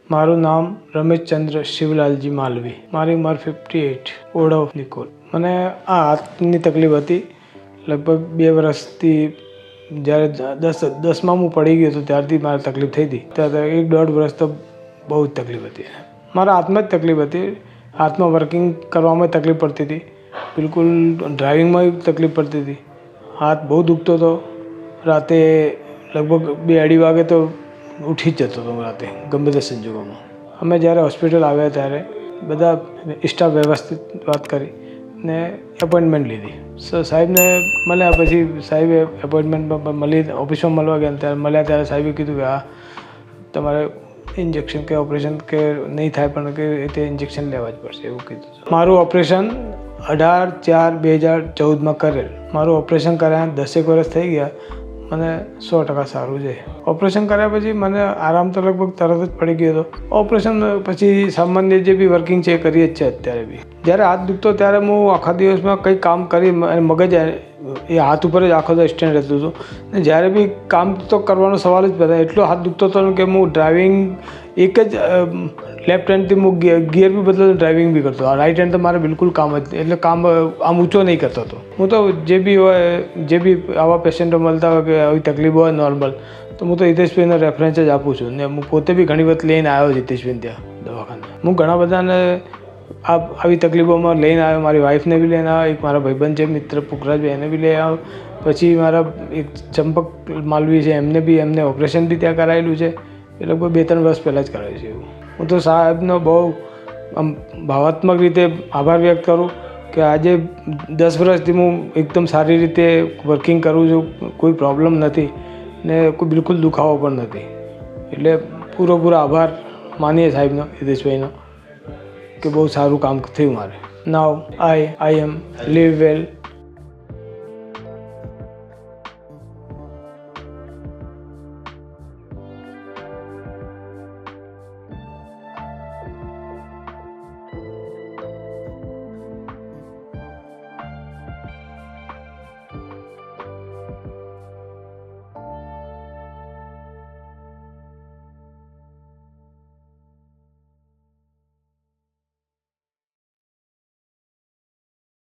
મારું નામ રમેશચંદ્ર શિવલાલજી માલવી. મારી ઉંમર 58. ઓઢવ નિકોલ. મને આ હાથની તકલીફ હતી લગભગ 2 વર્ષથી. જ્યારે દસમાં હું પડી ગયો હતો ત્યારથી મારે તકલીફ થઈ હતી. ત્યારે 1-1.5 વર્ષ તો બહુ જ તકલીફ હતી. મારા હાથમાં જ તકલીફ હતી. હાથમાં વર્કિંગ કરવામાં તકલીફ પડતી હતી. બિલકુલ ડ્રાઇવિંગમાં તકલીફ પડતી હતી. હાથ બહુ દુખતો હતો. રાતે લગભગ 2-2:30 વાગે તો ઉઠી જ જતો હતો રાતે ગમે તે સંજોગોમાં. અમે જ્યારે હોસ્પિટલ આવ્યા ત્યારે બધા સ્ટાફ વ્યવસ્થિત વાત કરી ને એપોઇન્ટમેન્ટ લીધી. સાહેબને મળ્યા પછી સાહેબે એપોઇન્ટમેન્ટ મળી ઓફિસમાં મળવા ગયા ત્યારે મળ્યા ત્યારે સાહેબે કીધું કે આ તમારે ઇન્જેક્શન કે ઓપરેશન કે નહીં થાય પણ કે તે ઇન્જેક્શન લેવા જ પડશે એવું કીધું. મારું ઓપરેશન 18/4/2014માં કરેલ. મારું ઓપરેશન કર્યા 10 વર્ષ થઈ ગયા. મને 100% સારું છે. ઓપરેશન કર્યા પછી મને આરામ તો લગભગ તરત જ પડી ગયો હતો. ઓપરેશન પછી સામાન્ય જે બી વર્કિંગ છે એ કરીએ જ છે અત્યારે બી. જ્યારે હાથ દુખતો ત્યારે હું આખા દિવસમાં કંઈ કામ કરી મગજ એ હાથ ઉપર જ આખો દિવસ સ્ટેન્ડ રહેતું હતું. ને જ્યારે બી કામ તો કરવાનો સવાલ જ બધા એટલો હાથ દુખતો હતો કે હું ડ્રાઇવિંગ એક જ લેફ્ટ હેન્ડથી હું ગિયર બી બદલતો ડ્રાઇવિંગ બી કરતો. રાઇટ હેન્ડ તો મારે બિલકુલ કામ જ એટલે કામ આમ ઊંચો નહીં કરતો હતો. હું તો જે બી હોય જે બી આવા પેશન્ટો મળતા હોય કે આવી તકલીફ હોય નોર્મલ તો હું તો હિતેશભાઈનો રેફરન્સ જ આપું છું. ને હું પોતે બી ઘણી વખત લઈને આવ્યો હિતેશભાઈ ત્યાં દવાખાને. હું ઘણા બધાને આવી તકલીફોમાં લઈને આવ્યો. મારી વાઈફને બી લઈને આવ્યો. એક મારા ભાઈબંધ છે મિત્ર પુખરાજભાઈ એને બી લઈ આવ્યો. પછી મારા એક ચંપક માલવી છે એમને ઓપરેશન બી ત્યાં કરાયેલું છે. એ લગભગ 2-3 વર્ષ પહેલાં જ કરાવ્યું છે એવું. હું તો સાહેબનો બહુ આમ ભાવાત્મક રીતે આભાર વ્યક્ત કરું કે આજે 10 વર્ષથી હું એકદમ સારી રીતે વર્કિંગ કરું છું. કોઈ પ્રોબ્લેમ નથી ને કોઈ બિલકુલ દુખાવો પણ નથી. એટલે પૂરો આભાર માનીએ સાહેબનો હિતેશભાઈનો કે બહુ સારું કામ થયું મારે. નાવ આઈ એમ લીવ વેલ